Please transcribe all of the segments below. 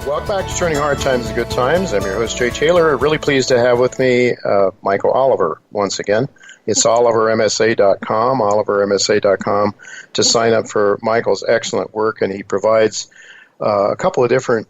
Welcome back to Turning Hard Times into Good Times. I'm your host, Jay Taylor. Really pleased to have with me Michael Oliver once again. It's olivermsa.com, olivermsa.com, to sign up for Michael's excellent work, and he provides a couple of different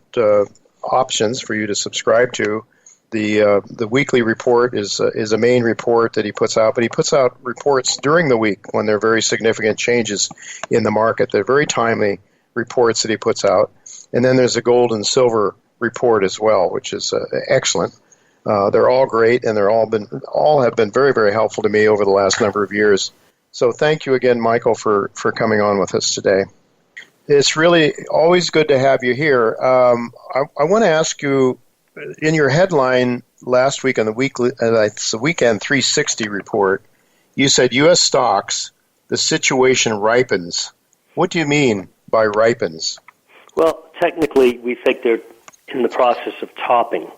options for you to subscribe to. The weekly report is a main report that he puts out, but he puts out reports during the week when there are very significant changes in the market. They're very timely reports that he puts out. And then there's a gold and silver report as well, which is excellent. They're all great, and all have been very, very helpful to me over the last number of years. So thank you again, Michael, for coming on with us today. It's really always good to have you here. I want to ask you, in your headline last week on the weekly, it's the Weekend 360 report, you said U.S. stocks, the situation ripens. What do you mean by ripens? Well, technically, we think they're in the process of topping.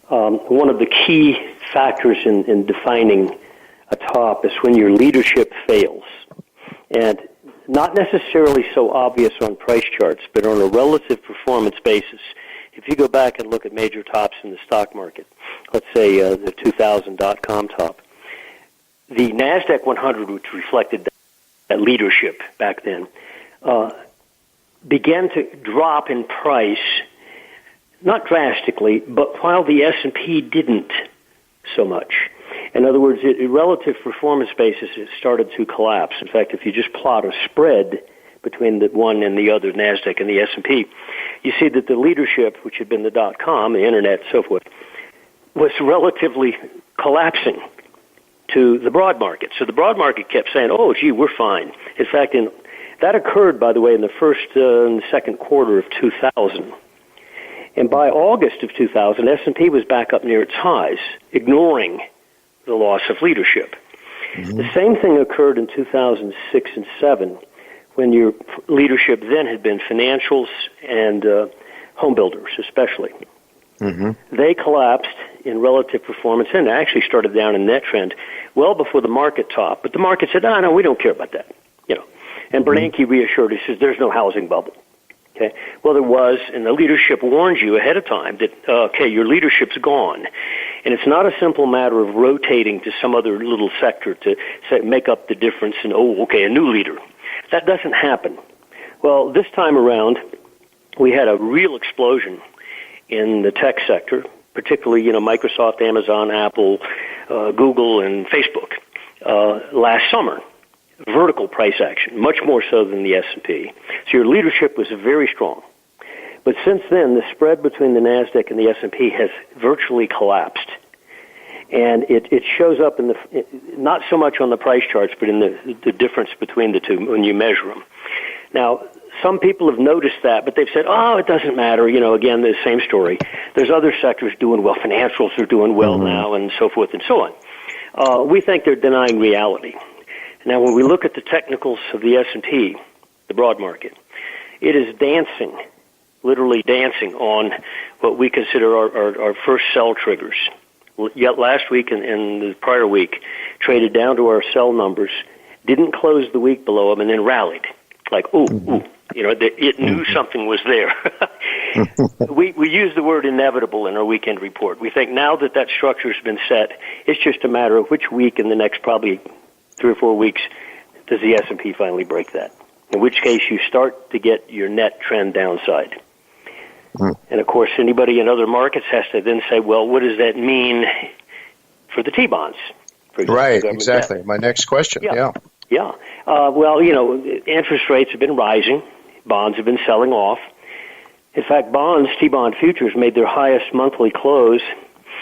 One of the key factors in defining a top is when your leadership fails. And not necessarily so obvious on price charts, but on a relative performance basis. If you go back and look at major tops in the stock market, let's say the 2000 .com top, the NASDAQ 100, which reflected that leadership back then, began to drop in price, not drastically, but while the S&P didn't so much. In other words, relative performance basis, it started to collapse. In fact, if you just plot a spread between the one and the other, NASDAQ and the S&P, you see that the leadership, which had been the .com, the Internet, and so forth, was relatively collapsing to the broad market. So the broad market kept saying, oh, gee, we're fine. In fact, that occurred, by the way, in the first and second quarter of 2000. And by August of 2000, S&P was back up near its highs, ignoring the loss of leadership. Mm-hmm. The same thing occurred in 2006 and 7, when your leadership then had been financials and home builders, especially. Mm-hmm. They collapsed in relative performance and actually started down in net trend well before the market top. But the market said, no, we don't care about that. And Bernanke reassured us, says, there's no housing bubble. Okay. Well, there was, and the leadership warned you ahead of time that, your leadership's gone. And it's not a simple matter of rotating to some other little sector to make up the difference and, a new leader. That doesn't happen. Well, this time around, we had a real explosion in the tech sector, particularly, Microsoft, Amazon, Apple, Google, and Facebook last summer. Vertical price action, much more so than the S&P. So your leadership was very strong. But since then, the spread between the NASDAQ and the S&P has virtually collapsed. And it shows up not so much on the price charts, but in the difference between the two when you measure them. Now, some people have noticed that, but they've said, it doesn't matter. Again, the same story. There's other sectors doing well. Financials are doing well now, and so forth and so on. We think they're denying reality. Now, when we look at the technicals of the S&P, the broad market, it is dancing, literally dancing on what we consider our first sell triggers. Yet last week and the prior week, traded down to our sell numbers, didn't close the week below them, and then rallied. Like, it knew something was there. We use the word inevitable in our weekend report. We think now that structure has been set, it's just a matter of which week in the next probably 3 or 4 weeks does the S&P finally break that, in which case you start to get your net trend downside. And, of course, anybody in other markets has to then say, well, what does that mean for the T-bonds? For example, right, exactly. Debt. My next question, yeah. Interest rates have been rising. Bonds have been selling off. In fact, T-bond futures made their highest monthly close,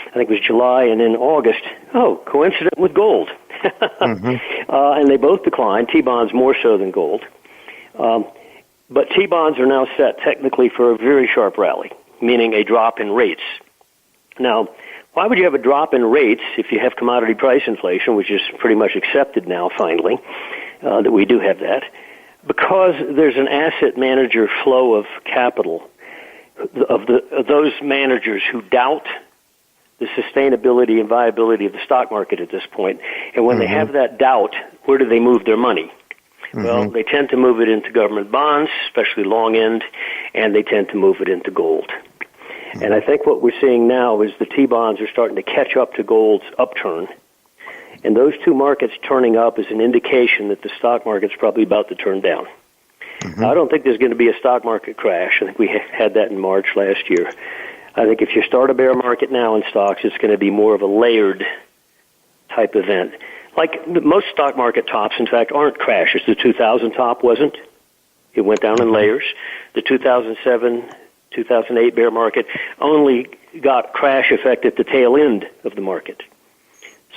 I think it was July, and in August, coincident with gold. And they both declined, T-bonds more so than gold. But T-bonds are now set technically for a very sharp rally, meaning a drop in rates. Now, why would you have a drop in rates if you have commodity price inflation, which is pretty much accepted now, finally, that we do have that? Because there's an asset manager flow of capital of those managers who doubt the sustainability and viability of the stock market at this point. And when they have that doubt, where do they move their money? Well, they tend to move it into government bonds, especially long end, and they tend to move it into gold. And I think what we're seeing now is the T-bonds are starting to catch up to gold's upturn. And those two markets turning up is an indication that the stock market's probably about to turn down. Now, I don't think there's going to be a stock market crash. I think we had that in March last year. I think if you start a bear market now in stocks, it's going to be more of a layered type event. Like most stock market tops, in fact, aren't crashes. The 2000 top wasn't. It went down in layers. The 2007, 2008 bear market only got crash effect at the tail end of the market.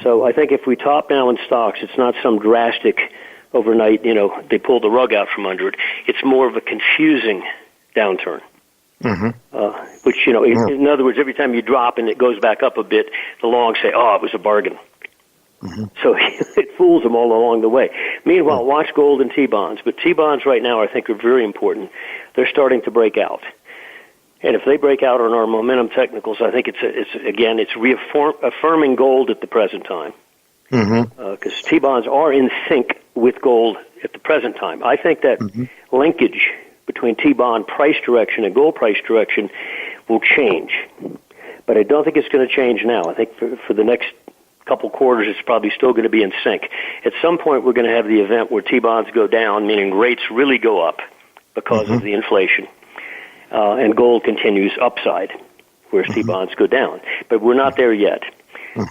So I think if we top now in stocks, it's not some drastic overnight, they pulled the rug out from under it. It's more of a confusing downturn. Which, in other words, every time you drop and it goes back up a bit, the longs say, it was a bargain. So it fools them all along the way. Meanwhile, watch gold and T-bonds. But T-bonds right now, I think, are very important. They're starting to break out. And if they break out on our momentum technicals, I think it's reaffirming gold at the present time. Because T-bonds are in sync with gold at the present time. I think that linkage between T-bond price direction and gold price direction will change. But I don't think it's going to change now. I think for the next couple quarters, it's probably still going to be in sync. At some point, we're going to have the event where T-bonds go down, meaning rates really go up because of the inflation, and gold continues upside, whereas T-bonds go down. But we're not there yet.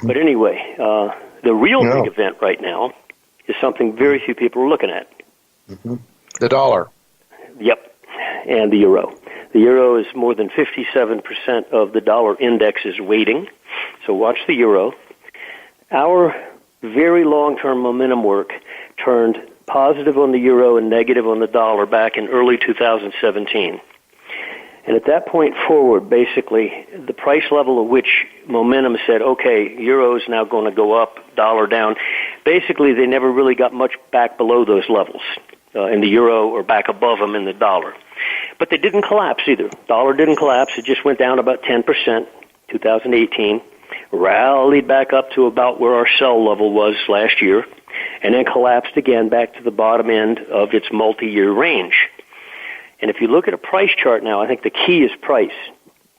But anyway, the real big event right now is something very few people are looking at. The dollar. Yep, and the euro. The euro is more than 57% of the dollar index's weighting. So watch the euro. Our very long-term momentum work turned positive on the euro and negative on the dollar back in early 2017. And at that point forward, basically, the price level at which momentum said, okay, euro is now going to go up, dollar down, basically they never really got much back below those levels in the euro or back above them in the dollar. But they didn't collapse either. Dollar didn't collapse. It just went down about 10%, 2018, rallied back up to about where our sell level was last year, and then collapsed again back to the bottom end of its multi-year range. And if you look at a price chart now, I think the key is price.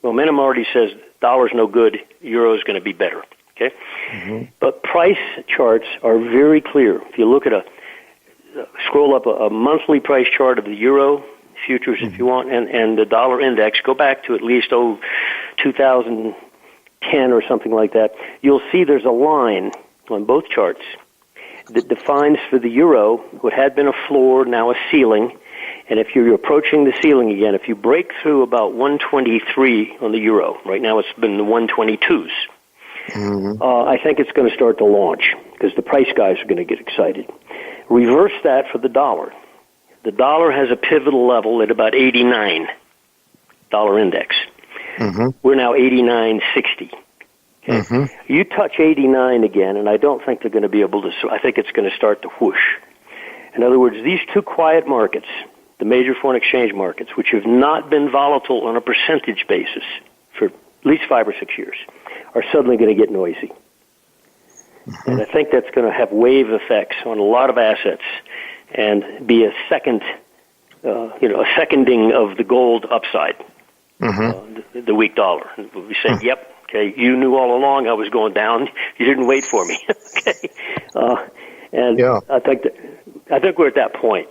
Momentum already says dollar's no good, euro's going to be better. Okay, but price charts are very clear. If you look at scroll up a monthly price chart of the euro futures, if you want, and the dollar index, go back to at least 2010 or something like that. You'll see there's a line on both charts that defines for the euro what had been a floor, now a ceiling. And if you're approaching the ceiling again, if you break through about 123 on the euro, right now it's been the 122s, I think it's going to start to launch because the price guys are going to get excited. Reverse that for the dollar. The dollar has a pivotal level at about 89, dollar index. We're now 89.60. Okay? You touch 89 again, and I don't think they're going to be able to, I think it's going to start to whoosh. In other words, these two quiet markets, the major foreign exchange markets, which have not been volatile on a percentage basis for at least 5 or 6 years, are suddenly going to get noisy. And I think that's going to have wave effects on a lot of assets and be a second, a seconding of the gold upside, the weak dollar. We'll be saying, yep, okay, you knew all along I was going down. You didn't wait for me. Okay, I think we're at that point.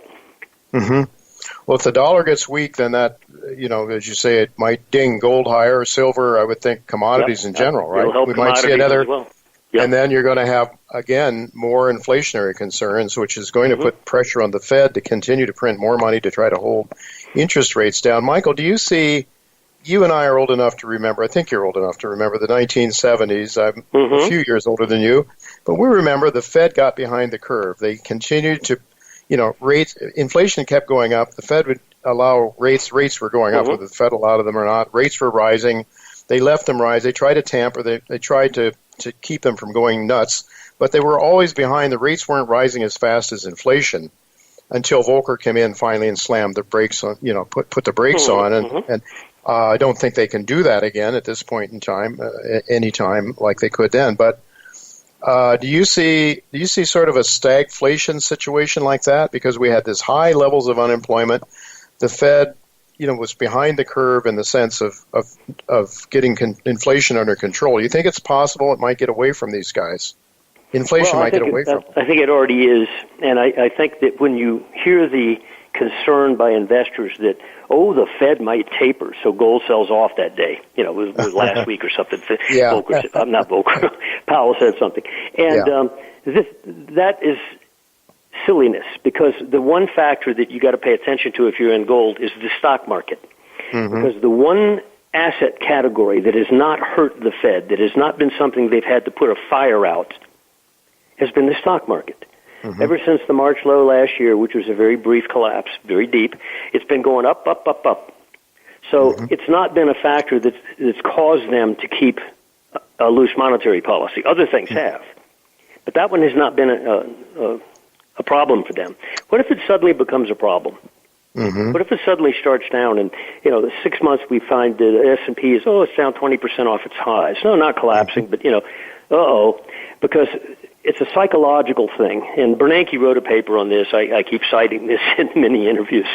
Well, if the dollar gets weak, then that, as you say, it might ding gold higher, silver, I would think commodities in general, right? We might see another, as well. And then you're going to have, again, more inflationary concerns, which is going to put pressure on the Fed to continue to print more money to try to hold interest rates down. Michael, do you see, you and I are old enough to remember, I think you're old enough to remember the 1970s. I'm a few years older than you, but we remember the Fed got behind the curve. They continued to, rates, inflation kept going up. The Fed would allow rates were going up, whether the Fed allowed them or not. Rates were rising. They left them rise. They tried to tamper. They tried to keep them from going nuts, but they were always behind. The rates weren't rising as fast as inflation until Volcker came in finally and slammed the brakes on, put the brakes on. And I don't think they can do that again at this point in time, any time like they could then. But do you see sort of a stagflation situation like that? Because we had this high levels of unemployment. The Fed was behind the curve in the sense of getting inflation under control. You think it's possible it might get away from these guys? Inflation might get away from them. I think it already is, and I think that when you hear the concern by investors that, the Fed might taper, so gold sells off that day. It was last week or something. Yeah. Not Volcker. Powell said something. And that is silliness, because the one factor that you got to pay attention to if you're in gold is the stock market. Mm-hmm. Because the one asset category that has not hurt the Fed, that has not been something they've had to put a fire out, has been the stock market. Mm-hmm. Ever since the March low last year, which was a very brief collapse, very deep, it's been going up, up, up, up. So it's not been a factor that's caused them to keep a loose monetary policy. Other things have. But that one has not been a problem for them. What if it suddenly becomes a problem? Mm-hmm. What if it suddenly starts down and, the 6 months we find the S&P is, it's down 20% off its highs. No, not collapsing, but, because it's a psychological thing. And Bernanke wrote a paper on this. I keep citing this in many interviews.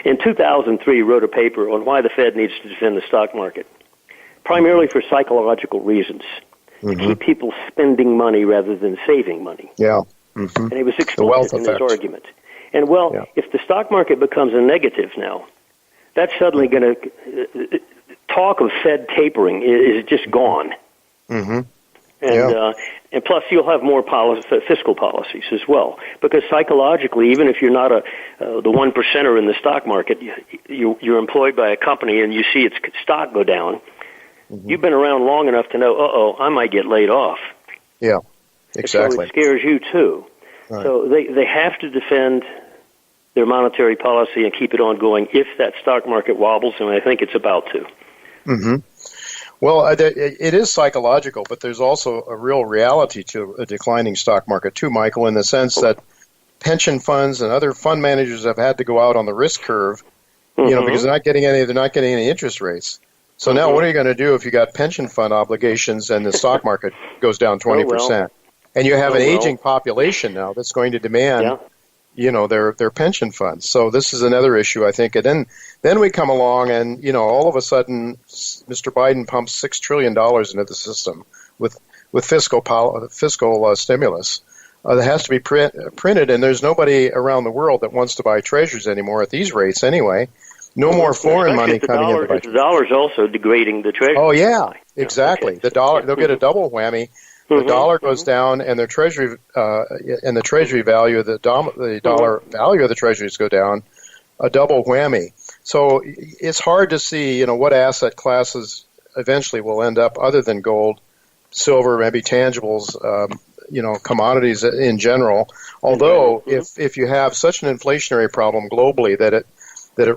In 2003, he wrote a paper on why the Fed needs to defend the stock market, primarily for psychological reasons, to keep people spending money rather than saving money. Yeah. Mm-hmm. And he was explicit in his argument. And, if the stock market becomes a negative now, that's suddenly going to talk of Fed tapering is just gone. Mm-hmm. And plus, you'll have more fiscal policies as well, because psychologically, even if you're not the one percenter in the stock market, you're employed by a company and you see its stock go down. Mm-hmm. You've been around long enough to know, I might get laid off. Yeah, exactly. So it scares you too. Right. So they have to defend their monetary policy and keep it on going if that stock market wobbles, and I think it's about to. Mm-hmm. Well, it is psychological, but there's also a real reality to a declining stock market too, Michael, in the sense that pension funds and other fund managers have had to go out on the risk curve, because they're not getting any interest rates. So now what are you going to do if you got pension fund obligations and the stock market goes down 20%? And you have an aging population now that's going to demand their pension funds. So this is another issue, I think. And then we come along and, all of a sudden, Mr. Biden pumps $6 trillion into the system with fiscal stimulus. That has to be printed, and there's nobody around the world that wants to buy treasuries anymore at these rates anyway. No more foreign money coming in to buy treasuries. The dollar's also degrading the treasury. Oh, yeah, exactly. The dollar, they'll get a double whammy. The dollar goes down, and their treasury and the treasury value, the dollar value of the treasuries go down, a double whammy. So it's hard to see, what asset classes eventually will end up other than gold, silver, maybe tangibles, commodities in general. Although if you have such an inflationary problem globally that it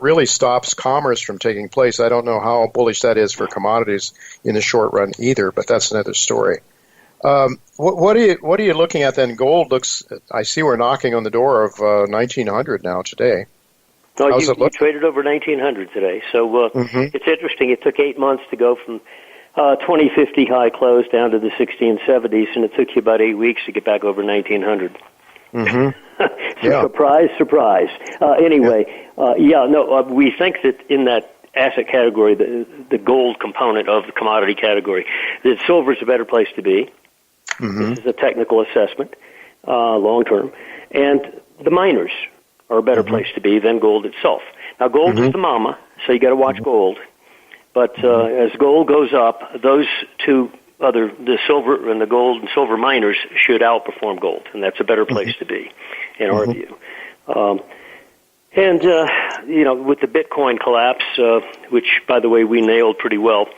really stops commerce from taking place, I don't know how bullish that is for commodities in the short run either. But that's another story. What are you looking at then? Gold looks. I see we're knocking on the door of 1900 now today. No, you traded over 1900 today, so it's interesting. It took 8 months to go from 2050 high close down to the 1670s, and it took you about 8 weeks to get back over 1900. Surprise, surprise. We think that in that asset category, the gold component of the commodity category, that silver is a better place to be. This is a technical assessment, long term, and the miners are a better place to be than gold itself. Now, gold is the mama, so you got to watch gold. But as gold goes up, those two the silver and the gold and silver miners should outperform gold, and that's a better place to be, in our view. With the Bitcoin collapse, which, by the way, we nailed pretty well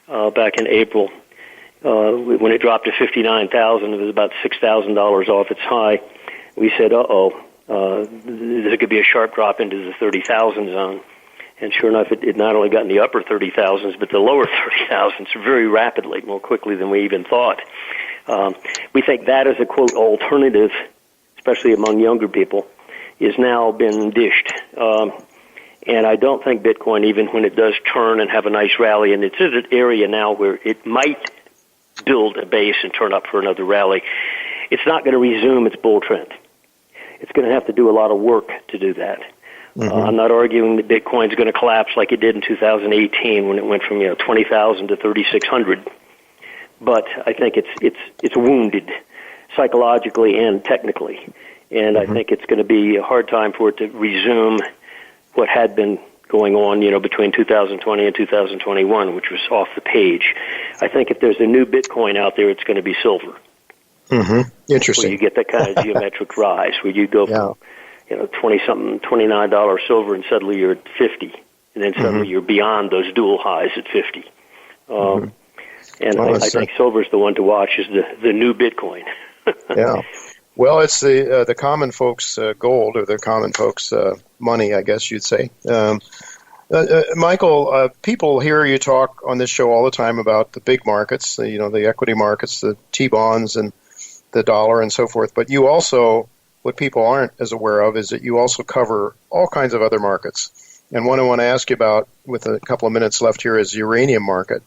back in April, when it dropped to 59,000, it was about $6,000 off its high. We said, there could be a sharp drop into the 30,000 zone. And sure enough, it not only got in the upper 30,000s, but the lower 30,000s very rapidly, more quickly than we even thought. We think that as a, quote, alternative, especially among younger people, is now been dished. And I don't think Bitcoin, even when it does turn and have a nice rally, and it's in an area now where it might build a base and turn up for another rally, it's not going to resume its bull trend. It's going to have to do a lot of work to do that. I'm not arguing that Bitcoin's going to collapse like it did in 2018 when it went from 20,000 to 3,600. But I think it's wounded psychologically and technically, and I think it's going to be a hard time for it to resume what had been going on, between 2020 and 2021, which was off the page. I think if there's a new Bitcoin out there, it's going to be silver. Interesting. Where you get that kind of geometric rise, where you go from, $20-something, $29 silver, and suddenly you're at 50, and then suddenly you're beyond those dual highs at 50. And I think silver is the one to watch, is the new Bitcoin. Yeah. Well, it's the common folks' gold, or the common folks' money, I guess you'd say. Michael, people hear you talk on this show all the time about the big markets, the equity markets, the T-bonds and the dollar and so forth. But you also, what people aren't as aware of is that you also cover all kinds of other markets. And one I want to ask you about, with a couple of minutes left here, is the uranium market.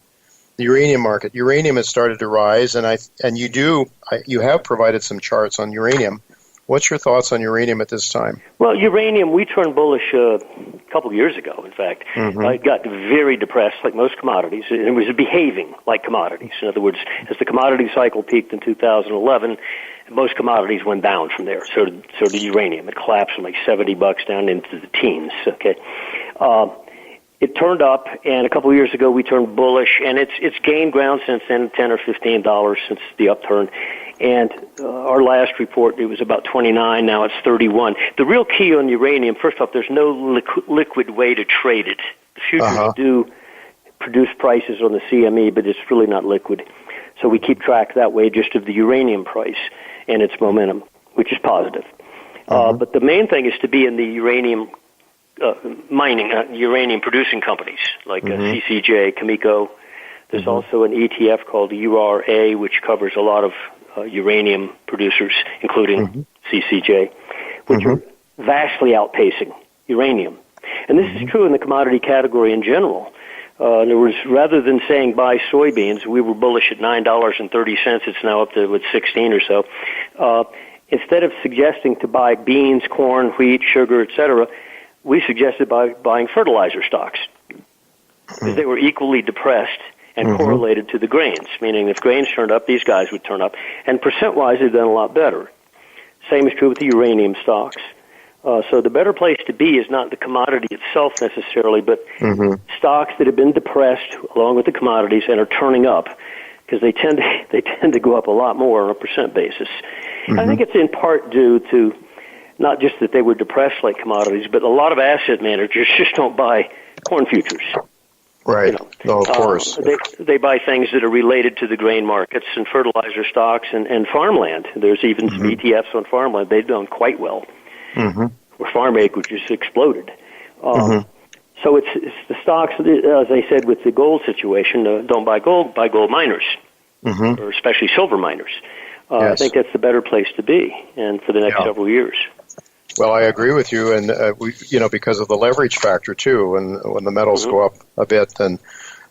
The uranium market. Uranium has started to rise, and you have provided some charts on uranium. What's your thoughts on uranium at this time? Well, uranium, we turned bullish a couple of years ago, in fact. It got very depressed, like most commodities. It was behaving like commodities. In other words, as the commodity cycle peaked in 2011, most commodities went down from there. So did uranium. It collapsed from like $70 down into the teens. Okay. It turned up, and a couple of years ago we turned bullish, and it's gained ground since then, $10 or $15 since the upturn. And our last report, it was about 29. Now it's 31. The real key on uranium, first off, there's no liquid way to trade it. The futures do produce prices on the CME, but it's really not liquid. So we keep track that way just of the uranium price and its momentum, which is positive. But the main thing is to be in the uranium mining, uranium-producing companies like CCJ, Cameco. There's also an ETF called URA, which covers a lot of uranium producers, including CCJ, which are vastly outpacing uranium. And this is true in the commodity category in general. In other words, rather than saying buy soybeans, we were bullish at $9.30. It's now up to 16 or so. Instead of suggesting to buy beans, corn, wheat, sugar, etc., we suggested buying fertilizer stocks because they were equally depressed and correlated to the grains, meaning if grains turned up, these guys would turn up. And percent-wise, they've done a lot better. Same is true with the uranium stocks. So the better place to be is not the commodity itself necessarily, but stocks that have been depressed along with the commodities and are turning up, because they tend to go up a lot more on a percent basis. I think it's in part due to not just that they were depressed like commodities, but a lot of asset managers just don't buy corn futures. Right. No, of course. They buy things that are related to the grain markets and fertilizer stocks and farmland. There's even some ETFs on farmland. They've done quite well, where farm acreage just exploded. So it's the stocks, as I said with the gold situation, don't buy gold, buy gold miners, or especially silver miners. I think that's the better place to be, and for the next several years. Well, I agree with you, and because of the leverage factor too, when the metals go up a bit, and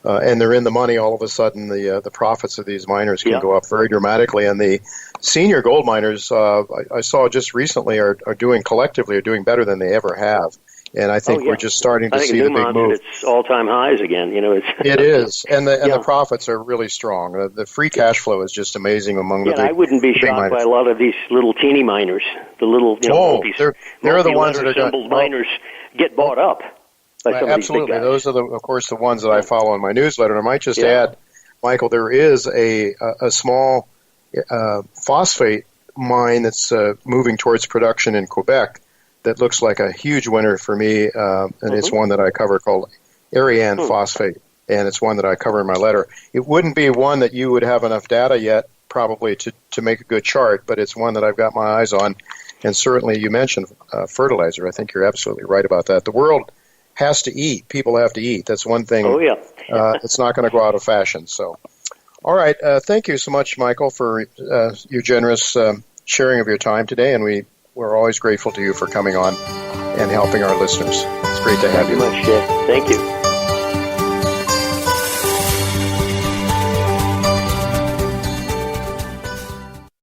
they're in the money, all of a sudden the profits of these miners can go up very dramatically. And the senior gold miners, I saw just recently, are doing better than they ever have. And I think we're just starting to see the big move. It's all-time highs again. It is, and the profits are really strong. The free cash flow is just amazing among the big. I wouldn't be shocked by a lot of these little teeny miners. The little, they're the ones that are done. Miners get bought up by some of these big guys. Those are of course, the ones that I follow in my newsletter. And I might just add, Michael, there is a small phosphate mine that's moving towards production in Quebec that looks like a huge winner for me, and it's one that I cover called Ariane Phosphate, and it's one that I cover in my letter. It wouldn't be one that you would have enough data yet, probably, to make a good chart, but it's one that I've got my eyes on, and certainly you mentioned fertilizer. I think you're absolutely right about that. The world has to eat. People have to eat. That's one thing. It's not going to go out of fashion. So, all right. Thank you so much, Michael, for your generous sharing of your time today, and we're always grateful to you for coming on and helping our listeners. It's great to have you. Thank you much, Jeff. Thank you.